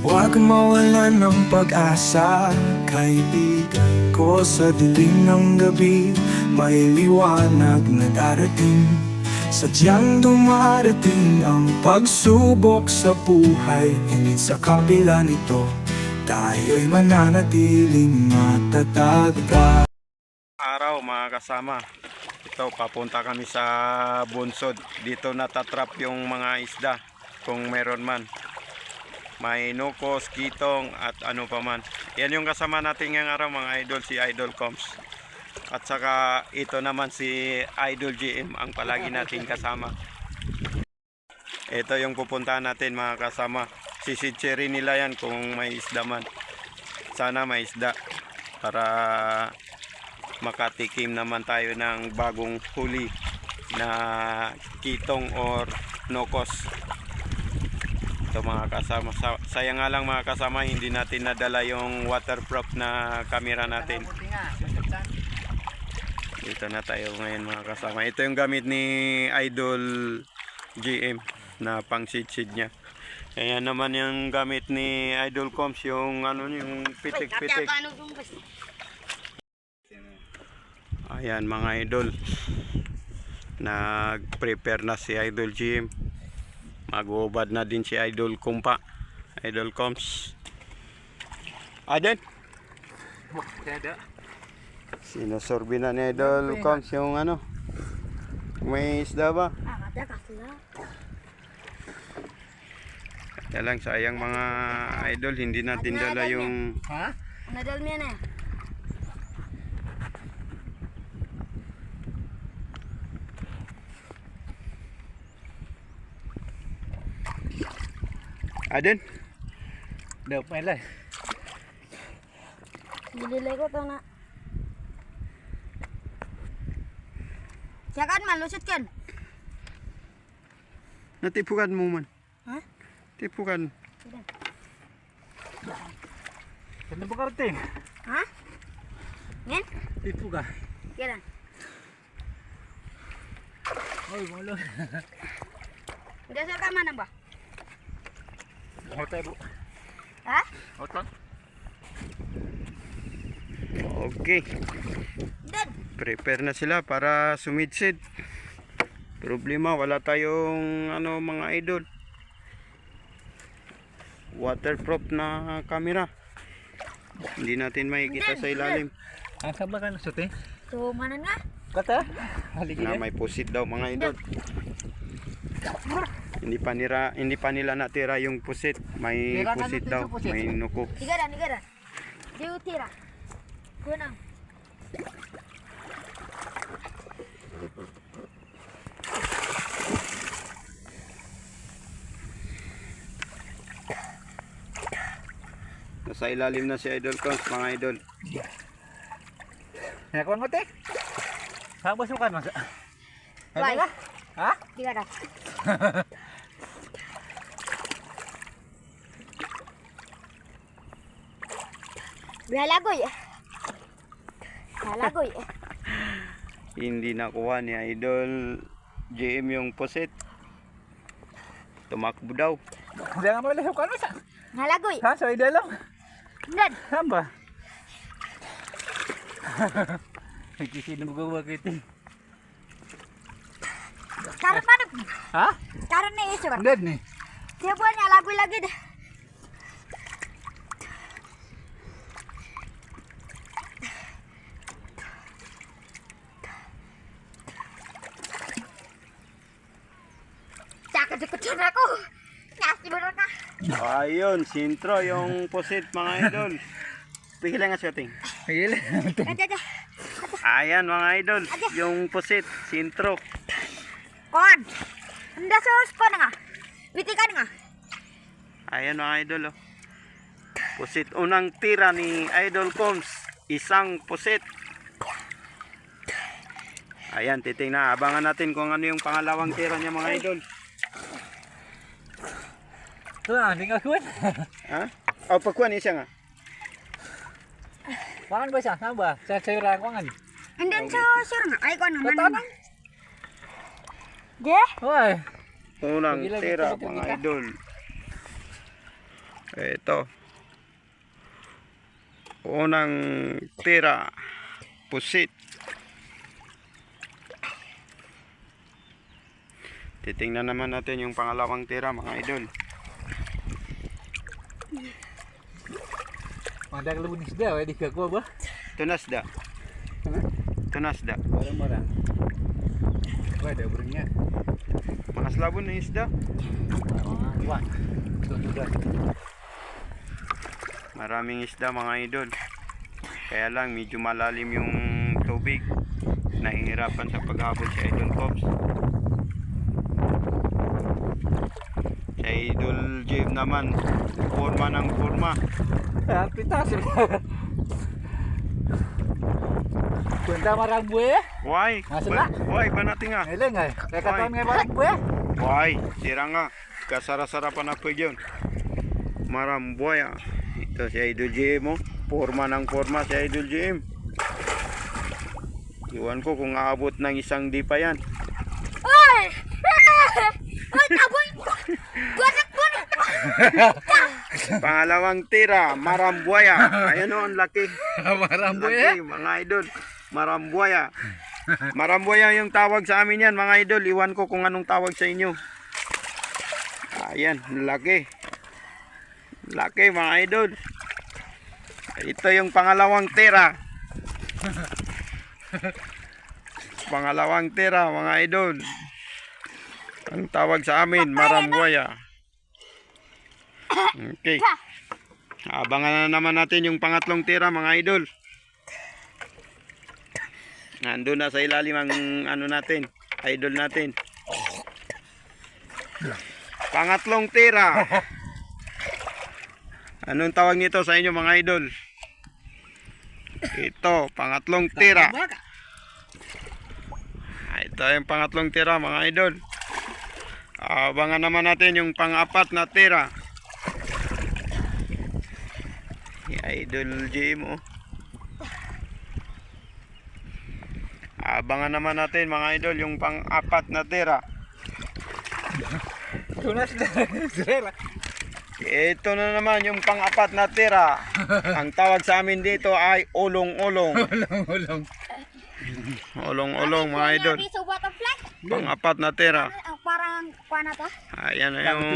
Huwag mawalan ng pag-asa, kaibigan ko. Sa dilim ng gabi, may liwanag na darating. Sadyang dumarating ang pagsubok sa buhay. Ngunit sa kabila nito, tayo'y mananatiling matatag pa. Araw mga kasama, ito papunta kami sa Bunsod. Dito natatrap yung mga isda kung meron man. May nukos, kitong at ano pa man. Yan yung kasama natin ngayong araw mga idol, si Idol Combs. At saka ito naman si Idol GM ang palagi natin kasama. Ito yung pupuntahan natin mga kasama. Sisitsiri nila yan kung may isda man. Sana may isda para makatikim naman tayo ng bagong huli na kitong or nokos. Ito mga kasama, sayang nga lang mga kasama, hindi natin nadala yung waterproof na camera natin. Dito na tayo ngayon mga kasama. Ito yung gamit ni Idol GM na pang sid niya. Ayan naman yung gamit ni Idol Combs, yung ano, yung pitik-pitik. Ayan mga idol, nag-prepare na si Idol GM. Mag-uubad na din si Idol Kumpa, Idol Combs. Aden? Sinusorbi na ni Idol Combs yung ano, may isda ba? Kaya lang sayang mga idol, hindi natin dala yung... Ha? Nadal mo yan eh. Aden? Daw pa lang. Dililay ko ito na. Siya kan man, lusot kan. Natipukan mo man. Ha? Tipukan. Kanda ba karating? Ha? Ngayon? Tipu ka. Kailan? Oy, malo. Udah sa kaman ba? Hotel bu. Ha? Hotel. Okay. Dan. Prepare na sila para sumitsid. Problema, wala tayong ano mga idol. Waterproof na camera. Hindi natin makikita sa ilalim. Ang sabag ka na sote? So, mana nga? Kata? Haligi Na na. may pusit daw mga idol. Hindi pa nila natira yung pusit. May Tira ka pusit natin daw, sa pusit. may nuko. Tiga dah. Dia utira. Kunang. Nasa ilalim na si Idol Combs mga idol. Nakuha mo te? Sabas mo kan masa? Why? Ha? Tiga dah. Lalagoy. Lalagoy. Hindi nakuha ni Idol GM yung pusit. Tumakbo daw. Hindi nga mo lang kan masa? Lalagoy. Ha? So ide lang. Dan. Hamba. Kisi na magawa kita. Karon mana? Ha? Karon ni isu. Dead ni. Dia buat lagoy lagi dah. Cakap-cakap aku. Nasi bener na. Ayun, sintro yung pusit mga idol. Pigil nga siya ting. Higil. Aja. Ayan mga idol, yung pusit, sintro. Kon. Anda sus pa nga. Witikan nga. Ayan mga idol oh. Pusit, unang tira ni Idol Combs, isang pusit. Ayan, titingnan, abangan natin kung ano yung pangalawang tira niya mga idol. Tu ah, tinggal kuat. Ha? O, pagkuhan siya nga. Wangan ba siya? Namba? Sa sayuran wangan. Andan sus nga. Ay kon naman. Tatanang. Je. Hoy. Unang Pagila, tira pagila, mga pagila. idol. Ito. Unang tira. Pusit. Titingnan naman natin yung pangalawang tira mga idol. Mandang lunis dah, di kagua ba? Tunasda. Tunasda. Barang-barang. Wah, ada burungnya. Mga slabon na isda. Wah, tutudan. Maraming isda mga idol. Kaya lang medyo malalim yung tubig. Nahihirapan sa paghabol si Idol Pops. Si Idol Jim naman, forma ng forma. Pitas. Kunta marang buaya. Why? Nasaan na? Why ba natin nga? Eleng ay. Kaya katawan nga marang buaya. Why? Sira nga. Kasara-sarapan na po yun. Marambuaya. Ito si Idol Jim oh. Forma ng forma si Idol Jim. Iwan ko kung aabot ng isang di pa yan. Oy! Oy, taboy! Gunak! Pangalawang tira, marambuaya. Ayan o, ang laki. Marang buaya. Laki, mga idol. Marambuaya. Marambuaya yung tawag sa amin yan, mga idol. Iwan ko kung anong tawag sa inyo. Ayan, laki. Laki, mga idol. Ito yung pangalawang tira. Pangalawang tira, mga idol. Ang tawag sa amin, marambuaya. Okay. Abangan na naman natin yung pangatlong tira, mga idol. Nandun na sa ilalim ang ano natin, idol natin. Pangatlong tira. Anong tawag nito sa inyo, mga idol? Ito, pangatlong tira. Ito yung pangatlong tira, mga idol. Abangan naman natin yung pang-apat na tira. Idol Jim oh. Abangan naman natin mga idol yung pang-apat na tira. Tunas dah. Ito na naman yung pang-apat na tira. Ang tawag sa amin dito ay ulong-ulong. Ulong. Ulong-ulong mga idol. Piso butterfly. Pang-apat na tira. Parang kuha na to. Ayan na yung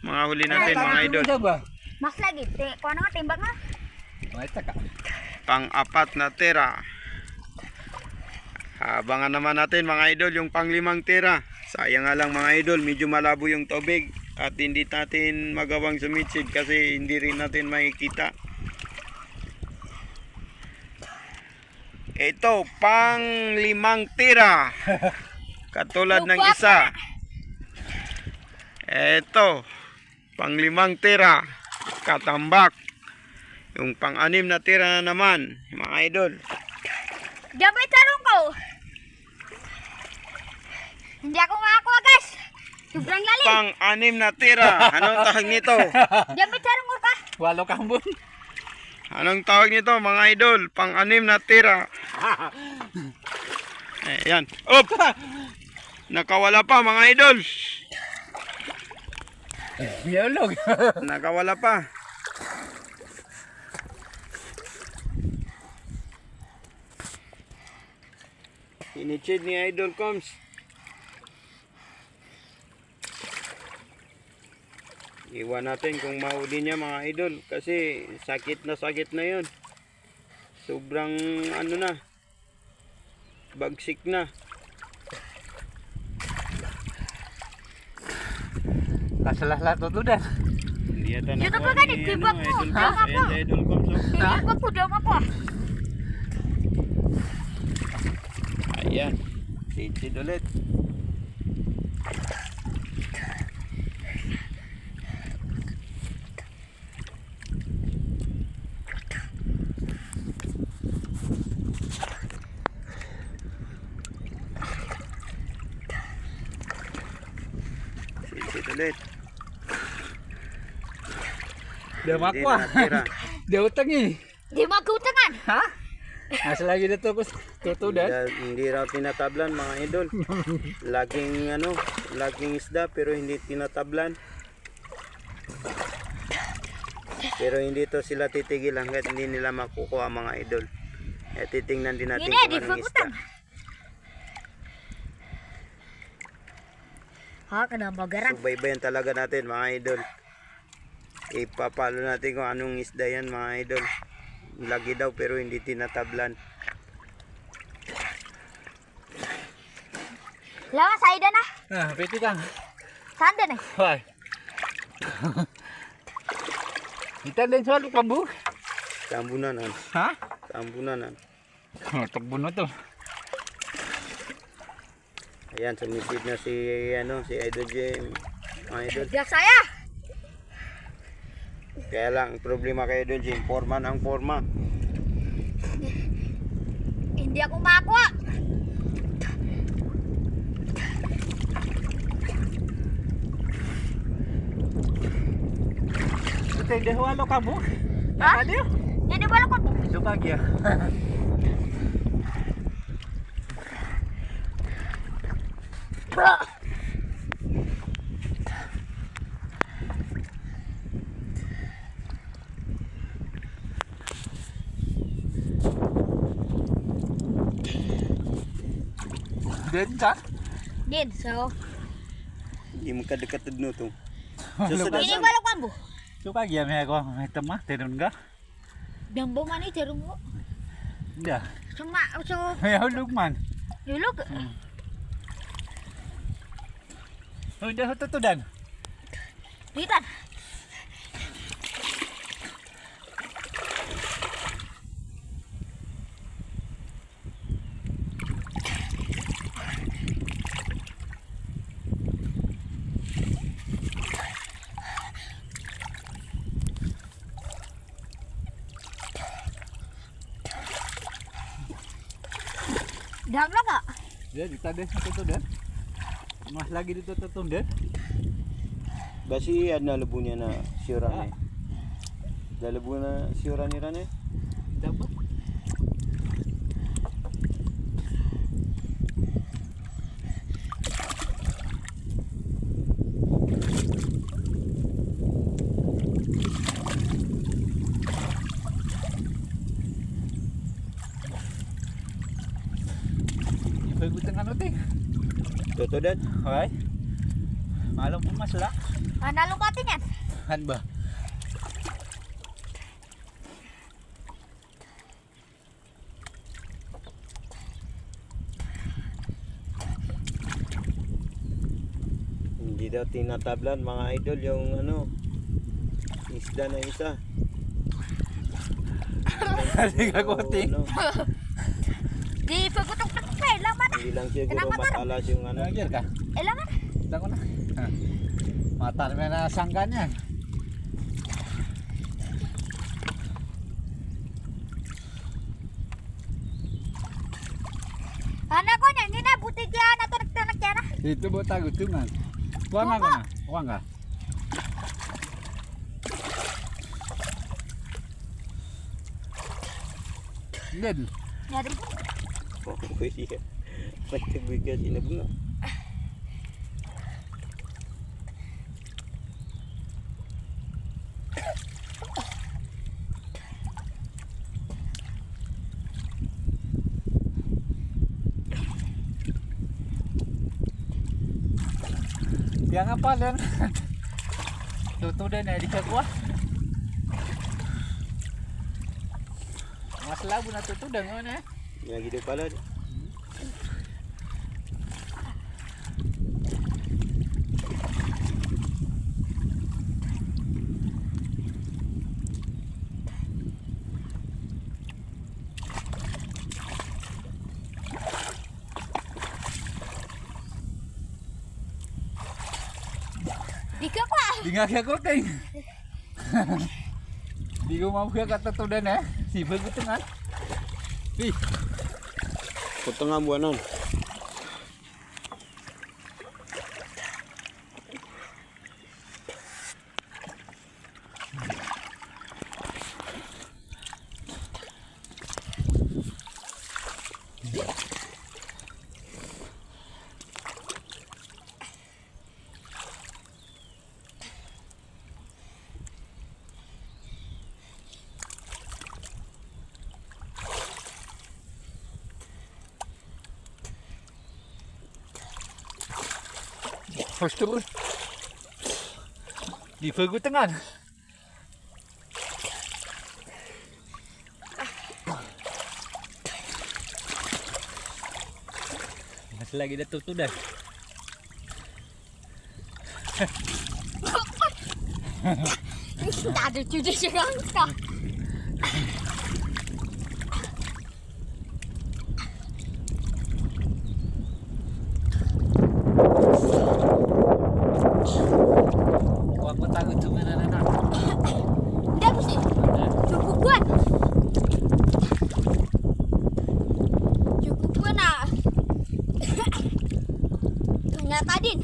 mga huli natin mga idol. Mas lagi. Kuha na nga, timbang na. Ay, taka. Pang-apat na tira. Abangan naman natin mga idol yung pang-limang tira. Sayang nga lang mga idol, medyo malabo yung tubig at hindi natin magawang sumitsid kasi hindi rin natin makikita. Ito, pang-limang tira. Katulad ng isa. Ito, pang-limang tira. Katambak. Yung pang-anim na tira na naman, mga idol. Jabay tarong ko. Hindi ako makakuha guys. Sobrang lalim. Pang-anim na tira. Anong tawag nito? Jabay tarong ko ka. Walo kambun. Anong tawag nito mga idol? Pang-anim na tira. Ayan. Op! Nakawala pa mga idol. Yolog. Nakawala pa. Initsid ni Idol Coms. Iwan natin kung mahuli niya mga idol. Kasi sakit na yun. Sobrang ano na. Bagsik na. Kasalah-salah tutudan. Hindi yata Dito nakuha ka ni ganit, tibak mo. Idol Tama Coms. po. Ayan si Idol Coms. Oh. Tibak ko, dama ko. Ayan. Sitsid ulit. Sitsid ulit. Dia Hindi makwa. natira. Dia utang ni. Di magutangan. Ha? Nasa lagi na to ko tutudan. Hindi raw tinatablan mga idol. Laging isda pero hindi tinatablan. Pero hindi to sila titigil hanggat hindi nila makukuha mga idol. Eh, titingnan din natin Hindi, kung di anong isda. pagutang. Ha, kada bagaran. Subaybayan talaga natin mga idol. Ipapalo natin kung anong isda yan mga idol. Lagi daw pero hindi tinatablan. Lawa, saida na. Ah, pwede kang. Saan din eh? Hoy. Kita din sa kambu. Tambunanan. Ha? Tambunanan. Takbo na to. Ayan, sumisid na si Idol Jim. Mga idol. Diyak saya. Kaya lang, problema kay Idol Jim, forma ng forma. Hindi ako makuha. Ito hindi walo kambu. Ha? Ano? Hindi wala ko. Suka ya. Din ka? Din, so. Hindi mo kadekatid no to. Ini wala ko ambo. Suka ya may ako. May tama. Tinun ka? Dambo man ni jarum mo. Hindi. Cuma so May hulog man. yulog. Udah tutudan. Bitan. Dam lah kak. Ya, kita deh tutudan. Mas lagi dito tutudan. Basi na labo niya na siyuran eh. Lalabo na siyuran ni Ran eh. Dapat. Pagbutan ano te? Tutudan. Hoy. Malam pun mas lah. Nalo batin yan. Han ba? Hindi daw tinatablan mga idol yung isda na isa. Hindi ka konti. Di pagutok na pa. Laman. Hindi lang siguro Kenapa, Tar? matalas yung Lagir ka? Laman. Tako na. Mata na na sangkanya. Anak ko niya, hindi na butik yan. Natanak-tanak yan. Itu buat tagutungan. Kuang ako na. Kuang ka. Din. Nyari po. Oh, iya. Pagkabigas inabunga. Yang apa dan? Tutu dan ya dikak gua. Mas labu na tutu dan mana? Yang gitu pala. Dika ko ah. Di nga ko ting. Di ko mau kaya kata tutu dan ya. Si begitu kan? Ih, Potongan buanan. Harus turun. Di pergutangan. Masih lagi dah tu dah. Tak ada cuci serangka. Wah, aku takut tu anak-anak. Dah mesti. Cukup kuat. Cukup kuat nak. Ternyata Din.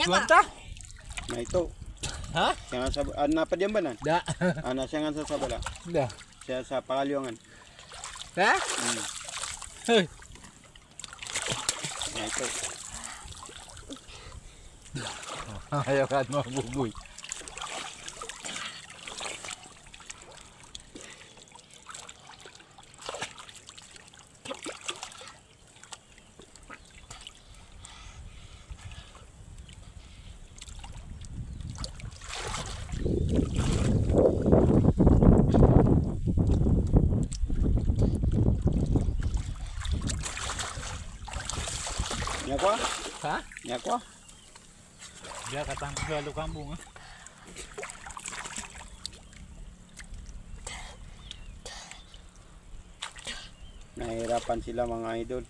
Tuan Nyapa? tak? Na ito. Ha? Siya nga sa napa diyan ba nan? Dah. Ana siya nga sa bala. Dah. Siya sa pakalyongan. Dah? Hei. Na ito. Ayaw ka mo bubuy. Nya kwa? Ha? Nya kwa? Dia katang selalu kampung. Nahirapan sila mga idol.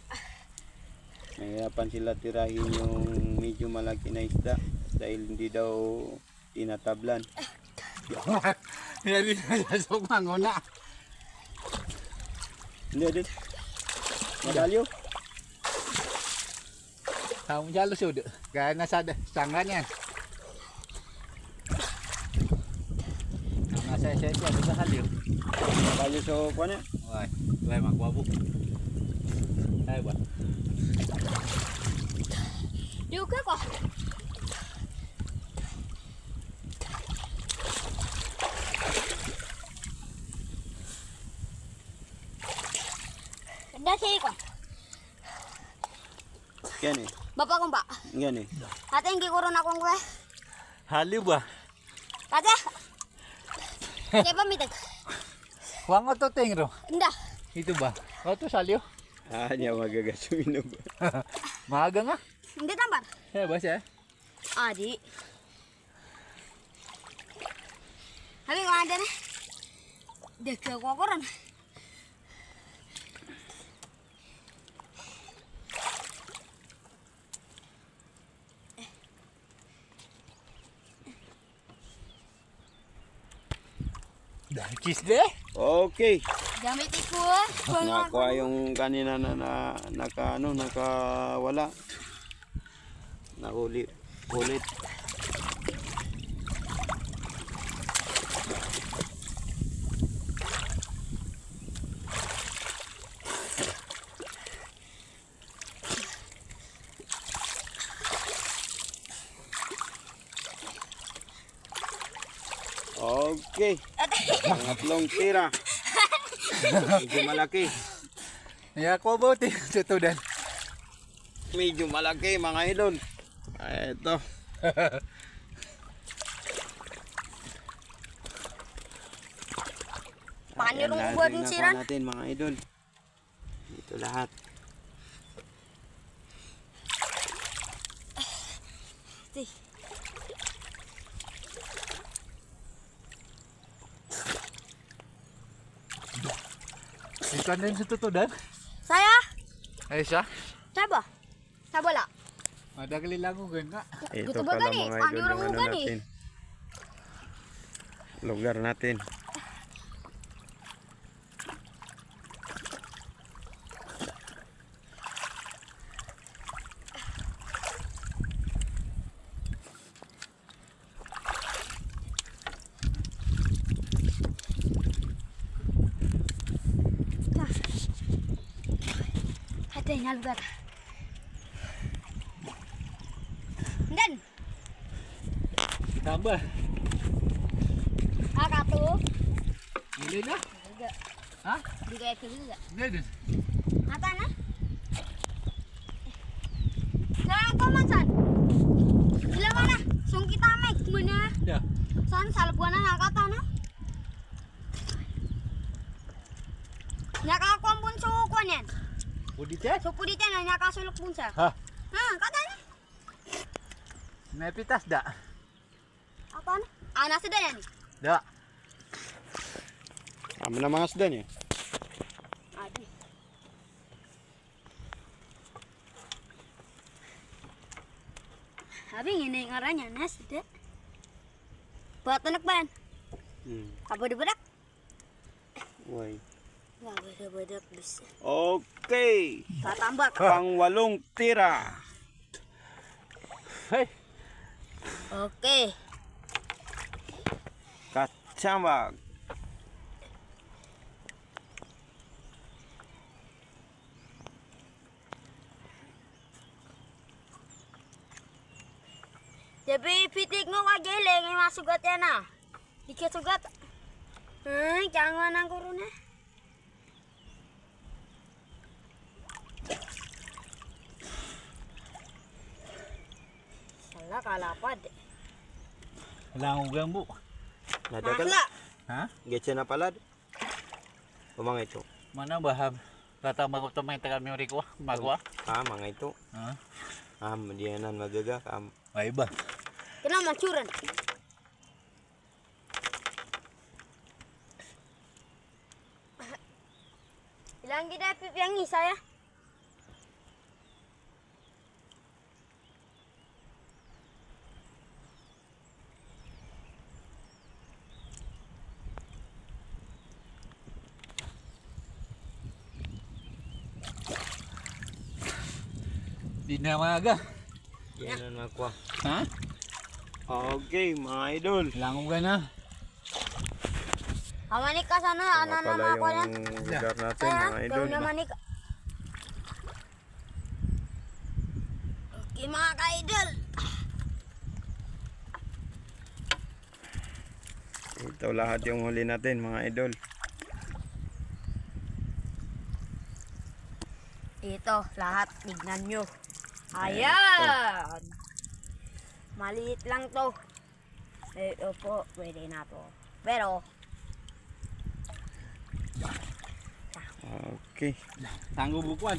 Nahirapan sila tirahin yung medyo malaki na isda dahil hindi daw tinatablan. Jadi saya suka ngona. Hindi din. Madalyo. Tahu jalur sudah. Kaya nasa sangannya. Nasa saya sudah hadir. Madalyo sa kwa na. Wah, wah mak wabu. Hai buat. Juga kok. Dah sih kok. Yan eh. Bapak kong pak. Yan eh. Ate hindi ko rin akong kwe. Halir bah. Ate. Kaya pamitig. Wang atau tengro. Indah. Itu bah. Oh tu salio. Ah, niya magagasumin ba? Maga nga. Hindi tambar. Ya bos ya. Adi. Tapi kok ada nih. Deke ko rin. Dah kis deh. Okay. Gamit ko. Nakuha yung kanina na nakawala. Nahuli ulit. Okay. Pangatlong tira. Medyo malaki. Ya ko bauti tutudan. Medyo malaki mga idol. Ito. Paano Ayan, nung lahat buwan yung ng nakuha siran? natin mga idol. Ito lahat. Ito. Ikan din sa tutudan. Saya? Ay siya. Saba? Saba la? Ada kalilang ko nga. Ito Gitu ba pala gani? mga Paano idol lang yung mo gani? natin. Lugar natin. Ada yang lugar. Dan. Tambah. to. Hindi na. Juga. Ha? Di kaya ito juga. Hindi din. Nata na? Sayang ko man san. Sila mana? Sung kita may kumana. Ya. San salbuan na nakata na. Nyaka ako ang bunso ko niyan. Budi teh. So pudi na nyaka sulok bunsa. Ha? Kata na. May pitas da. Apa na? Nasa da yan. Da. Kami na mga isda niya. Adi. Habing ini ngarannya nas da. Buat anak ban. Apa bedak? Uy. Wah, bedak bisa. Okay. Tatambak. Pang-8 tira. Hey. Oke. Kacambak. Tapi pitik mo kagele ngay masugat yan ah. Dikit sugat. Jangan ang corona. Salah kalapad. Langugang bu. Nadagal. Masla. Ha? Getsa na palad. Mga ito. Mana bahab. Kata bago tamay tagal mi ko. Magwa. Mga ito. Ha? Diyanan magaga. Ay ba. Kena macuran. Ilang kita pip yang isa ya. Di na maga. Diyanan magwa. Ha? Okay, mga idol. Langugan na. Amanik ka sana, Mga anak pala nama ako na. yung lugar natin, Saya, mga idol. daw naman ni Okay mga ka-idol. Ito lahat yung huli natin, mga idol. Ito, lahat. Tignan nyo. Ayan! Maliit lang to. Ito po, pwede na to. Pero, Okay. Tanggo bukuan.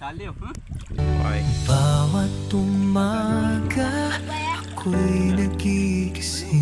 Kaliw, ha? Okay. Bawat umaga ako'y nagigising